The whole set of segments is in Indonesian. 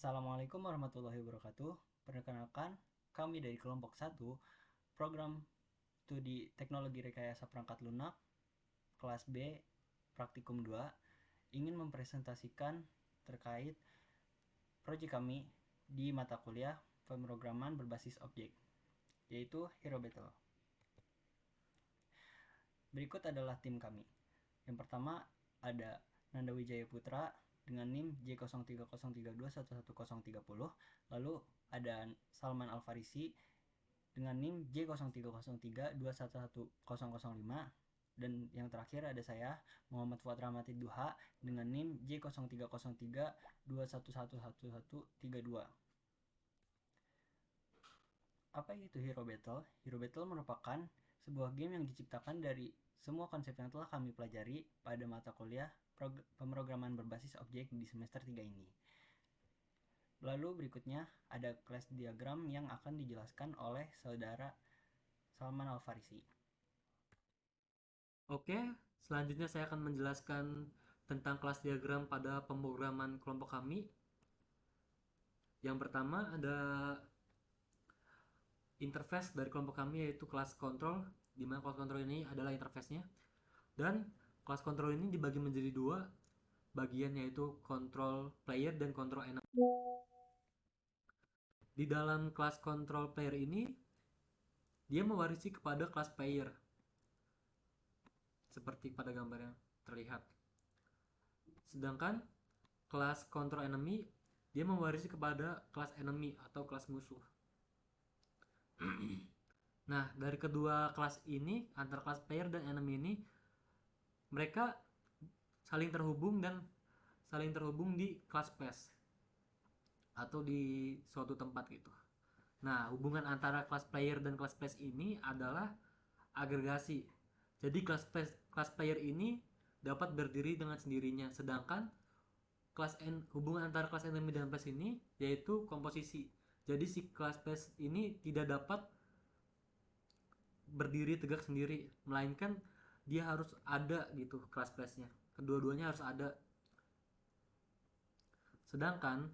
Assalamualaikum warahmatullahi wabarakatuh. Perkenalkan, kami dari kelompok 1, program studi Teknologi Rekayasa Perangkat Lunak, kelas B, praktikum 2, ingin mempresentasikan terkait proyek kami di mata kuliah pemrograman berbasis objek, yaitu Hero Battle. Berikut adalah tim kami. Yang pertama ada Nanda Wijaya Putra dengan NIM J0303211030. Lalu ada Salman Alfarisi dengan NIM J0303211005. Dan yang terakhir ada saya, Muhammad Fuad Rahmati Duha dengan NIM J030321111132. Apa itu Hero Battle? Hero Battle merupakan sebuah game yang diciptakan dari semua konsep yang telah kami pelajari pada mata kuliah pemrograman berbasis objek di semester 3 ini. Lalu berikutnya ada class diagram yang akan dijelaskan oleh saudara Salman Alfarisi. Oke, selanjutnya saya akan menjelaskan tentang kelas diagram pada pemrograman kelompok kami. Yang pertama ada interface dari kelompok kami, yaitu kelas control, di mana kelas control ini adalah interface-nya. Dan kelas control ini dibagi menjadi dua bagian, yaitu control player dan control enemy. Di dalam kelas control player ini, dia mewarisi kepada kelas player, seperti pada gambar yang terlihat. Sedangkan kelas control enemy, dia mewarisi kepada kelas enemy atau kelas musuh. Nah, dari kedua kelas ini, antara kelas player dan enemy ini, mereka saling terhubung di kelas place atau di suatu tempat gitu. Nah, hubungan antara kelas player dan kelas place ini adalah agregasi. Jadi kelas player ini dapat berdiri dengan sendirinya, sedangkan hubungan antara kelas enemy dan place ini yaitu komposisi. Jadi si kelas place ini tidak dapat berdiri tegak sendiri, melainkan dia harus ada gitu kelas place-nya. Kedua-duanya harus ada. Sedangkan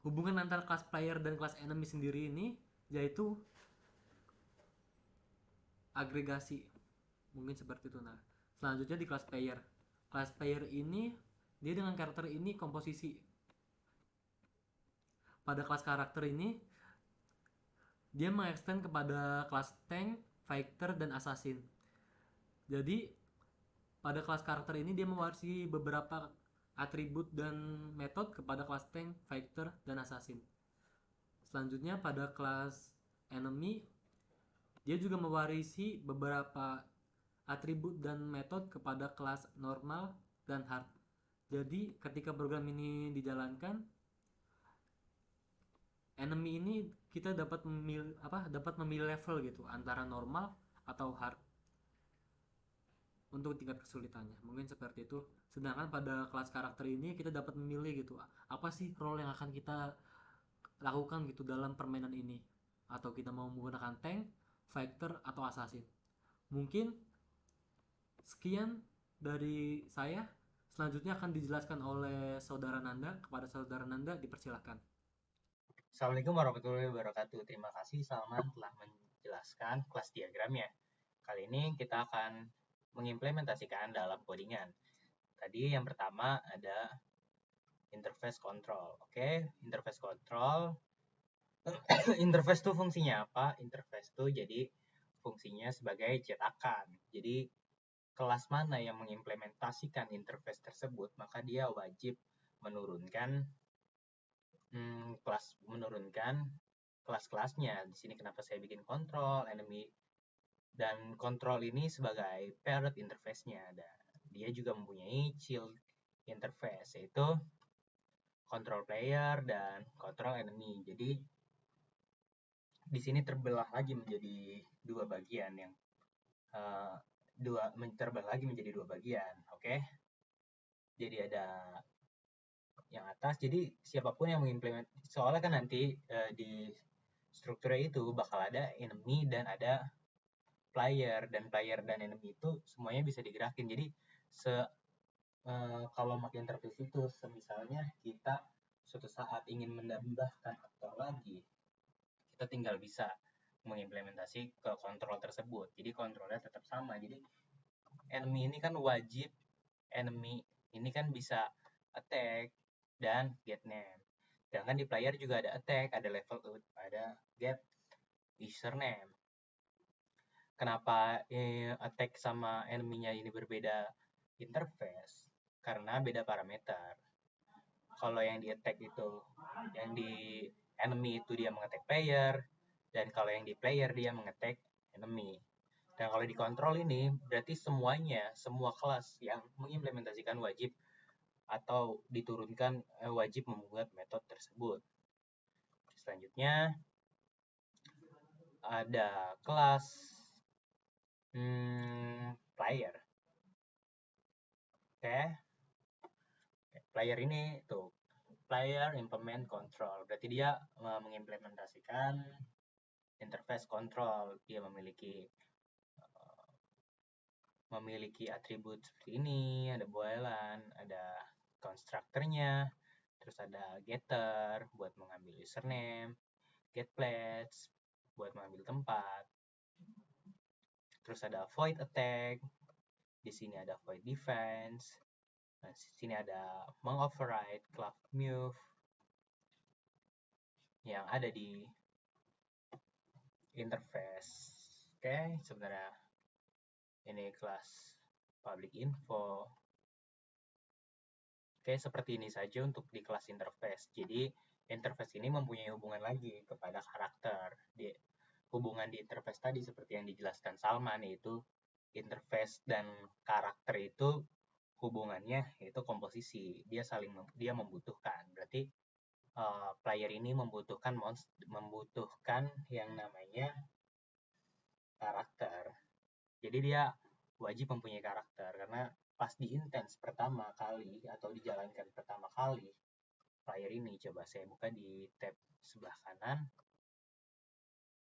hubungan antara kelas player dan kelas enemy sendiri ini yaitu agregasi. Mungkin seperti itu. Nah, selanjutnya di kelas player. Kelas player ini dia dengan karakter ini komposisi. Pada kelas karakter ini dia mengextend kepada kelas tank, fighter, dan assassin. Jadi pada kelas karakter ini dia mewarisi beberapa atribut dan metode kepada kelas tank, fighter, dan assassin. Selanjutnya pada kelas enemy dia juga mewarisi beberapa atribut dan metode kepada kelas normal dan hard. Jadi ketika program ini dijalankan, enemy ini kita dapat memilih level gitu antara normal atau hard untuk tingkat kesulitannya. Mungkin seperti itu. Sedangkan pada kelas karakter ini kita dapat memilih gitu, apa sih role yang akan kita lakukan gitu dalam permainan ini. Atau kita mau menggunakan tank, fighter, atau assassin. Mungkin sekian dari saya. Selanjutnya akan dijelaskan oleh saudara Nanda. Kepada saudara Nanda dipersilahkan. Assalamualaikum warahmatullahi wabarakatuh. Terima kasih Salman telah menjelaskan kelas diagramnya. Kali ini kita akan mengimplementasikan dalam codingan. Tadi yang pertama ada interface control. Oke, interface control. Interface itu fungsinya apa? Interface itu jadi fungsinya sebagai cetakan. Jadi kelas mana yang mengimplementasikan interface tersebut, maka dia wajib menurunkan kelas-kelasnya. Di sini kenapa saya bikin control, enemy, dan control ini sebagai parent interface-nya. Dan dia juga mempunyai child interface, yaitu control player dan control enemy. Jadi di sini terbelah lagi menjadi dua bagian oke? Jadi ada yang atas, jadi siapapun yang mengimplementasi, soalnya kan nanti di strukturnya itu bakal ada enemy dan ada player dan enemy itu semuanya bisa digerakin. Jadi kalau make interface itu misalnya kita suatu saat ingin menambahkan aktor lagi, kita tinggal bisa mengimplementasi ke kontrol tersebut. Jadi kontrolnya tetap sama. Jadi enemy ini kan wajib, enemy ini kan bisa attack dan get name. Sedangkan di player juga ada attack, ada level up, ada get username. Kenapa attack sama enemy-nya ini berbeda interface? Karena beda parameter. Kalau yang di attack itu, yang di enemy itu dia mengetek player, dan kalau yang di player dia mengetek enemy. Dan kalau di kontrol ini berarti semuanya, semua kelas yang mengimplementasikan wajib atau diturunkan wajib membuat metode tersebut. Selanjutnya ada kelas player. Oke. Player ini tuh player implement control. Berarti dia mengimplementasikan interface control. Dia memiliki atribut seperti ini, ada boolean, ada constructor-nya, terus ada getter buat mengambil username, getPlace buat mengambil tempat, terus ada void attack, di sini ada void defense, nah, di sini ada mengoverride cloud move yang ada di interface. Oke, sebenarnya ini kelas public info. Oke, seperti ini saja untuk di kelas interface. Jadi, interface ini mempunyai hubungan lagi kepada karakter. Hubungan di interface tadi seperti yang dijelaskan Salman, yaitu interface dan karakter itu hubungannya yaitu komposisi. Dia membutuhkan. Berarti player ini membutuhkan yang namanya karakter. Jadi dia wajib mempunyai karakter karena pas di instance pertama kali atau dijalankan pertama kali player ini, coba saya buka di tab sebelah kanan,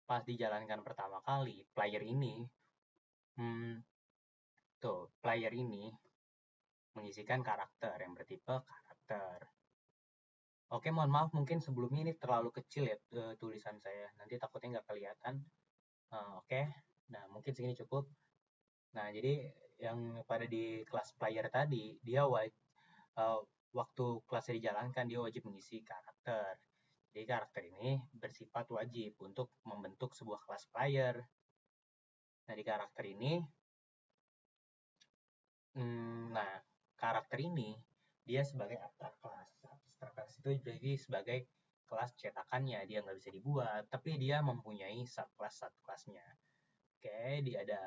pas dijalankan pertama kali player ini player ini mengisikan karakter yang bertipe karakter. Oke, mohon maaf mungkin sebelumnya ini terlalu kecil ya tulisan saya, nanti takutnya nggak kelihatan. Oke, nah mungkin segini cukup. Nah, jadi yang pada di kelas player tadi, dia waktu kelasnya dijalankan, dia wajib mengisi karakter. Jadi karakter ini bersifat wajib untuk membentuk sebuah kelas player. Nah, di karakter ini, karakter ini dia sebagai abstract class. Abstract class itu jadi sebagai kelas cetakannya, dia nggak bisa dibuat, tapi dia mempunyai subclass-nya. Oke, dia ada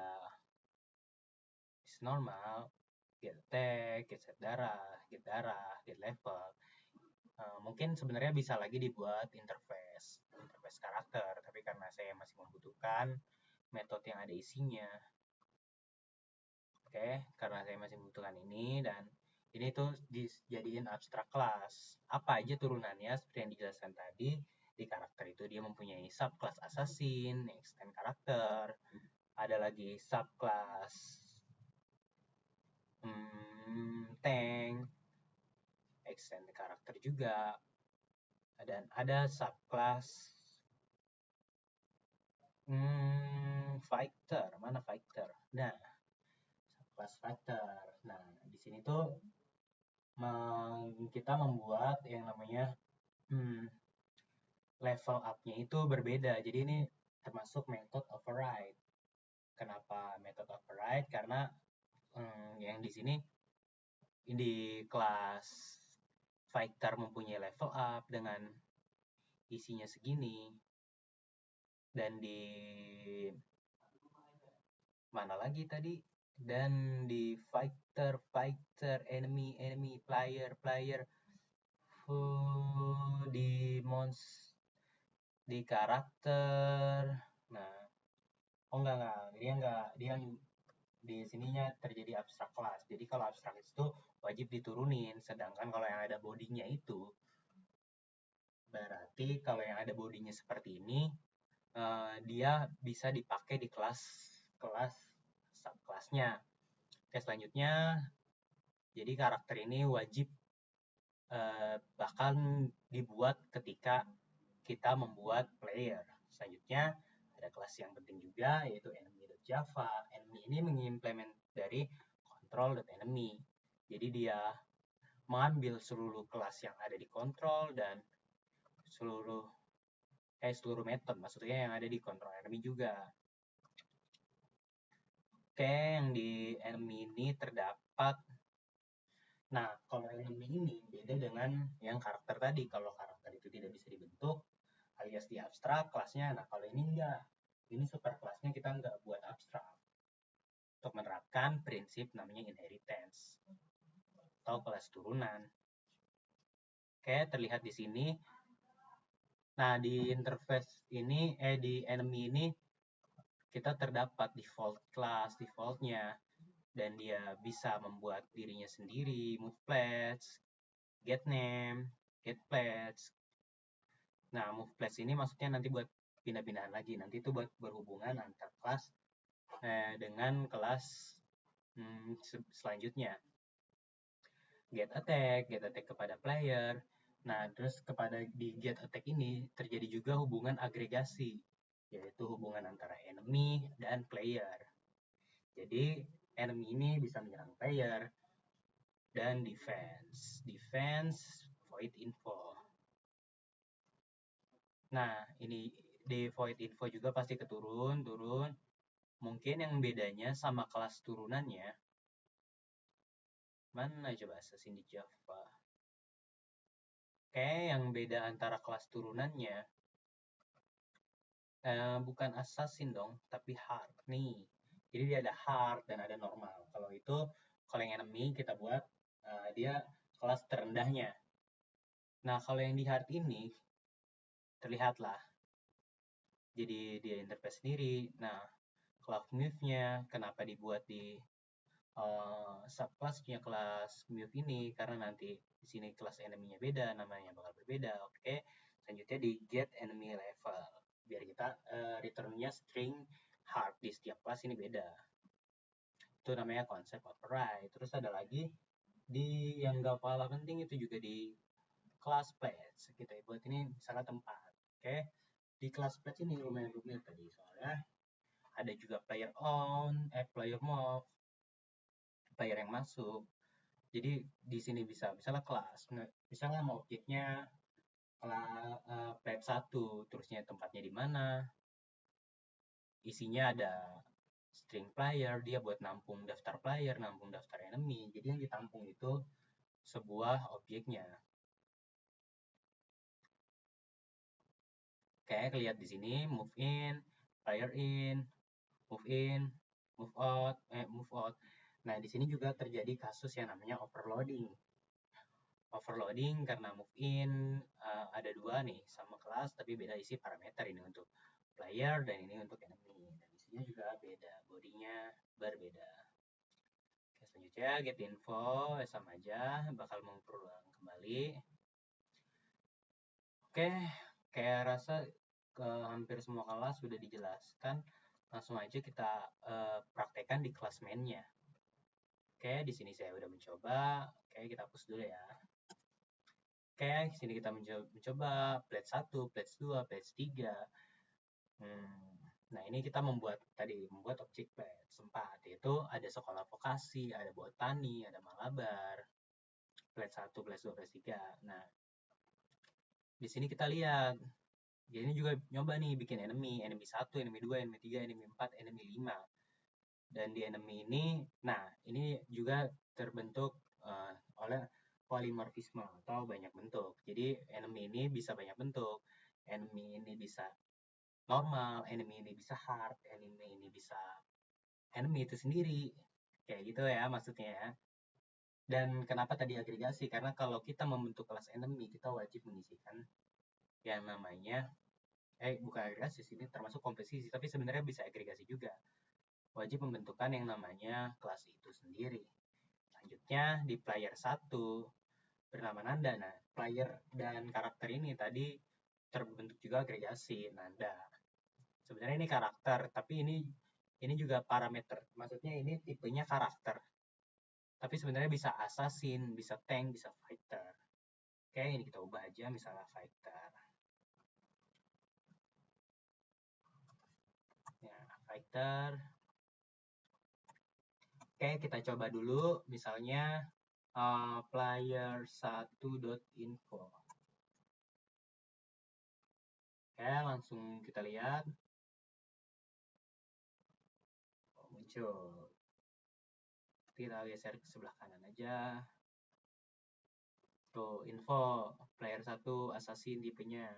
normal, get attack, get set darah, get level. Mungkin sebenarnya bisa lagi dibuat interface karakter, tapi karena saya masih membutuhkan metode yang ada isinya. Oke, karena saya masih membutuhkan ini, dan ini tuh dijadiin abstract class. Apa aja turunannya seperti yang dijelaskan tadi. Di karakter itu dia mempunyai subclass assassin, extend karakter, ada lagi subclass tank, extend karakter juga, dan ada subclass fighter. Mana fighter? Nah, subclass fighter. Nah, di sini tuh kita membuat yang namanya level up-nya itu berbeda. Jadi ini termasuk method override. Kenapa method override? Karena yang di sini di kelas fighter mempunyai level up dengan isinya segini, dan di mana lagi tadi, dan di fighter enemy player di karakter. Nah, dia di sininya terjadi abstract class. Jadi kalau abstract itu wajib diturunin, sedangkan kalau yang ada bodinya itu, berarti kalau yang ada bodinya seperti ini, dia bisa dipakai di kelas subclassnya. Oke, selanjutnya Jadi karakter ini wajib bahkan dibuat ketika kita membuat player. Selanjutnya ada kelas yang penting juga yaitu enemy.java. Enemy ini mengimplement dari control.enemy. Jadi dia mengambil seluruh kelas yang ada di control dan seluruh method maksudnya yang ada di control enemy juga. Oke, yang di enemy ini terdapat. Nah, kalau enemy ini beda dengan yang karakter tadi. Kalau karakter itu tidak bisa dibentuk, alias di abstrak kelasnya. Nah, kalau ini enggak. Ini super kelasnya kita enggak buat abstrak. Untuk menerapkan prinsip namanya inheritance atau kelas turunan. Oke, terlihat di sini. Nah, di interface ini, di enemy ini, kita terdapat default class, defaultnya. Dan dia bisa membuat dirinya sendiri, move pledge, get name, get pledge. Nah, move pledge ini maksudnya nanti buat pindah-pindahan lagi. Nanti itu buat berhubungan antar kelas dengan kelas selanjutnya. Get attack kepada player. Nah, terus di get attack ini terjadi juga hubungan agregasi, yaitu hubungan antara enemy dan player. Jadi, enemy ini bisa menyerang player, dan defense void info. Nah, ini di void info juga pasti turun. Mungkin yang bedanya sama kelas turunannya. Mana coba assassin di Java? Oke, yang beda antara kelas turunannya bukan assassin dong, tapi hard nih. Jadi dia ada hard dan ada normal. Kalau yang enemy kita buat dia kelas terendahnya. Nah, kalau yang di hard ini terlihatlah. Jadi dia interface sendiri. Nah, cloud move-nya kenapa dibuat di subclassnya kelas move ini, karena nanti di sini kelas enemy-nya beda, namanya bakal berbeda. Oke, selanjutnya di get enemy level, biar kita return-nya string hard di setiap kelas ini beda. Itu namanya konsep override. Terus ada lagi di yang gak kalah penting itu juga di class pledge. Kita buat ini misalnya tempat. Oke, di class pledge ini lumayan rumit tadi soalnya ada juga player on, player move, player yang masuk. Jadi di sini bisa misalnya kelas, misalnya mau objeknya pledge 1, terusnya tempatnya di mana, isinya ada string player, dia buat nampung daftar player, nampung daftar enemy. Jadi yang ditampung itu sebuah objeknya. Kayak lihat di sini move in, player in, move out. Nah, di sini juga terjadi kasus yang namanya overloading. Overloading karena move in ada dua nih sama kelas tapi beda isi parameter, ini untuk player dan ini untuk enemy, dan isinya juga beda, bodinya berbeda. Oke, selanjutnya get info sama aja, bakal mengulang kembali. Oke, kayak rasa hampir semua kelas sudah dijelaskan. Langsung aja kita praktekkan di kelas main-nya. Oke, di sini saya udah mencoba. Oke, kita hapus dulu ya. Oke, di sini kita mencoba pledge 1, pledge 2, pledge 3. Nah, ini kita membuat objek pledge 4, yaitu ada sekolah vokasi, ada botani, ada malabar, pledge 1, pledge 2, pledge 3. Nah, di sini kita lihat. Jadi ini juga nyoba nih bikin enemy 1, enemy 2, enemy 3, enemy 4, enemy 5. Dan di enemy ini, nah ini juga terbentuk oleh polimorfisme atau banyak bentuk. Jadi enemy ini bisa banyak bentuk. Enemy ini bisa normal, enemy ini bisa hard, enemy ini bisa enemy itu sendiri. Kayak gitu ya maksudnya ya. Dan kenapa tadi agregasi? Karena kalau kita membentuk kelas enemy, kita wajib mengisikan yang namanya bukan agregasi sini termasuk komposisi, tapi sebenarnya bisa agregasi juga. Wajib membentukkan yang namanya kelas itu sendiri. Selanjutnya di player 1 bernama Nanda. Nah, player dan karakter ini tadi terbentuk juga agregasi Nanda. Sebenarnya ini karakter, tapi ini juga parameter. Maksudnya ini tipenya karakter. Tapi sebenarnya bisa assassin, bisa tank, bisa fighter. Oke, ini kita ubah aja misalnya fighter. Ya, fighter. Oke, kita coba dulu misalnya player1.info. Oke, langsung kita lihat. Oh, muncul. Kita geser ke sebelah kanan aja. Tuh, info player 1 assassin tipenya.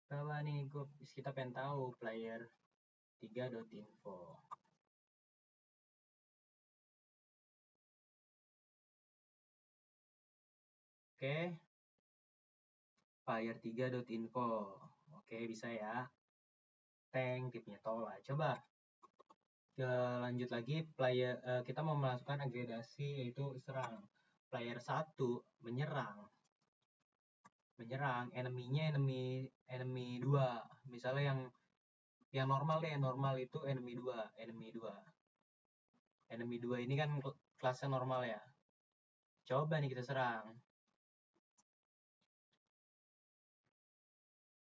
Coba nih, kita pengen tahu player 3.info. Oke. Player 3.info. Oke, bisa ya. Tank tipenya Tola. Coba lanjut lagi kita mau memasukkan agregasi yaitu serang. Player 1 menyerang enemy-nya enemy 2. Misalnya yang normal deh, normal itu enemy 2. Enemy 2 ini kan kelasnya normal ya. Coba nih kita serang.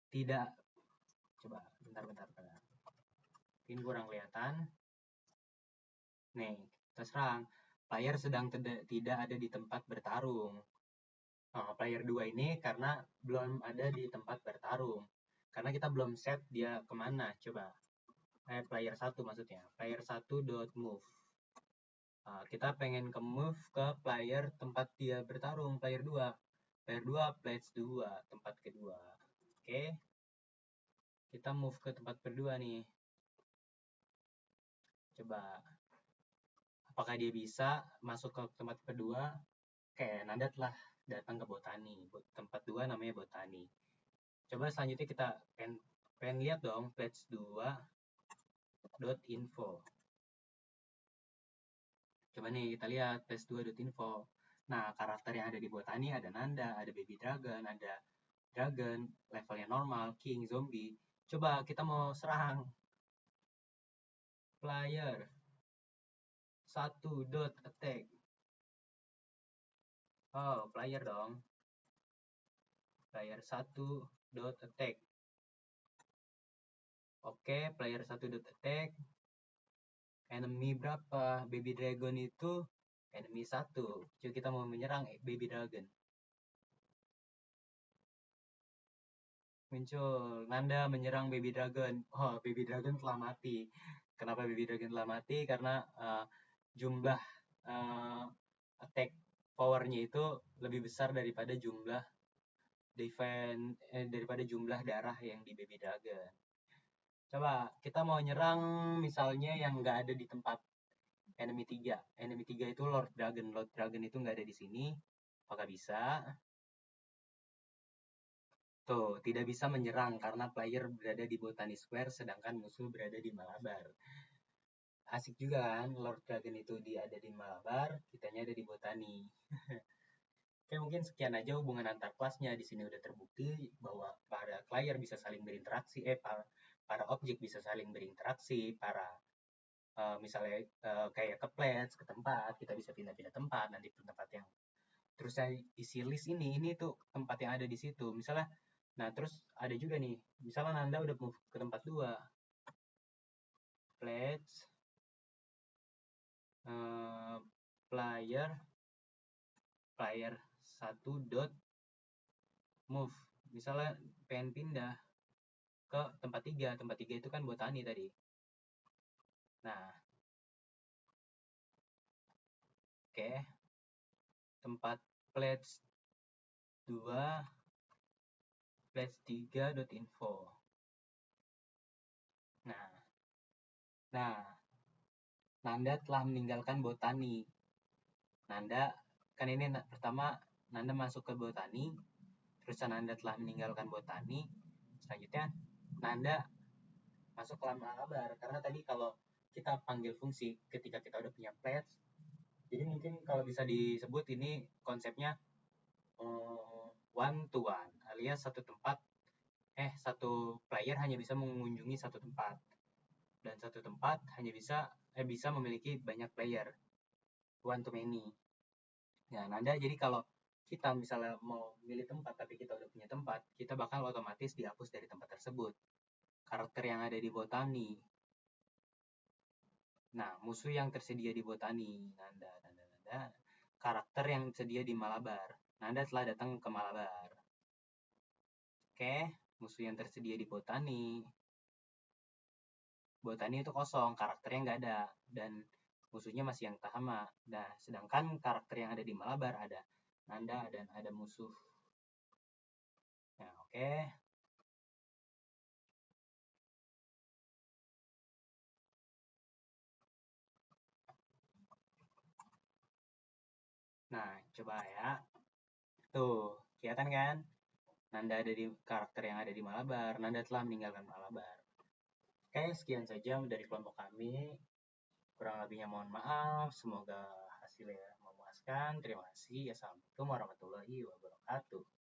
Tidak. Coba bentar. Mungkin kurang kelihatan. Nih, kita serang. Player sedang tidak ada di tempat bertarung. Nah, player 2 ini karena belum ada di tempat bertarung. Karena kita belum set dia kemana. Coba. Player 1 maksudnya. Player 1.move. Nah, kita pengen ke move ke player tempat dia bertarung. Player 2. Player 2, place 2. Tempat kedua. Oke. Kita move ke tempat kedua nih. Coba. Apakah dia bisa masuk ke tempat kedua? Oke, Nanda telah datang ke Botani. Tempat 2 namanya Botani. Coba selanjutnya kita pengen lihat dong pledge 2.info. Coba nih kita lihat pledge 2.info. Nah, karakter yang ada di Botani ada Nanda, ada Baby Dragon, ada Dragon, levelnya normal, King, Zombie. Coba kita mau serang. Player 1.attack. Oh, player dong. Player 1.attack. Oke, player 1.attack. Enemy berapa? Baby Dragon itu enemy 1. Coba kita mau menyerang Baby Dragon. Muncul Nanda menyerang Baby Dragon. Oh, Baby Dragon telah mati. Kenapa Baby Dragon telah mati? Karena jumlah attack powernya itu lebih besar daripada jumlah defense daripada jumlah darah yang di Baby Dragon. Coba kita mau nyerang misalnya yang nggak ada di tempat enemy 3. Enemy 3 itu Lord Dragon. Lord Dragon itu nggak ada di sini. Apakah bisa? Tuh, tidak bisa menyerang karena player berada di Botani Square sedangkan musuh berada di Malabar. Asik juga kan, Lord Dragon itu dia ada di Malabar, kitanya ada di Botani. Oke, mungkin sekian aja hubungan antar kelasnya. Di sini udah terbukti bahwa para player bisa saling berinteraksi, para objek bisa saling berinteraksi, misalnya kayak ke place, ke tempat, kita bisa pindah-pindah tempat, nanti ke tempat yang terus saya isi list ini tuh tempat yang ada di situ. Misalnya, nah terus ada juga nih, misalnya Nanda udah move ke tempat 2. Place player 1.move. Misalnya pengen pindah ke tempat 3. Tempat 3 itu kan Botani tadi. Nah, oke. Tempat pledge 2 pledge 3.info. Nah, Nanda telah meninggalkan Botani. Nanda, kan ini pertama Nanda masuk ke Botani, terus Nanda telah meninggalkan Botani, selanjutnya Nanda masuk ke Malabar. Karena tadi kalau kita panggil fungsi ketika kita udah punya pledge, jadi mungkin kalau bisa disebut ini konsepnya one to one, alias satu player hanya bisa mengunjungi satu tempat, dan satu tempat hanya bisa memiliki banyak player. one to many. Ya, Nanda, jadi kalau kita misalnya mau milih tempat tapi kita udah punya tempat, kita bakal otomatis dihapus dari tempat tersebut. Karakter yang ada di botani. Nah, musuh yang tersedia di botani, Nanda. Karakter yang tersedia di Malabar. Nanda telah datang ke Malabar. Oke, musuh yang tersedia di botani. Botani itu kosong, karakternya nggak ada. Dan musuhnya masih yang sama. Nah, sedangkan karakter yang ada di Malabar ada Nanda dan ada musuh. Nah, oke. Nah, coba ya. Tuh, kelihatan kan? Nanda ada di karakter yang ada di Malabar. Nanda telah meninggalkan Malabar. Oke, sekian saja dari kelompok kami. Kurang lebihnya mohon maaf. Semoga hasilnya memuaskan. Terima kasih. Assalamualaikum warahmatullahi wabarakatuh.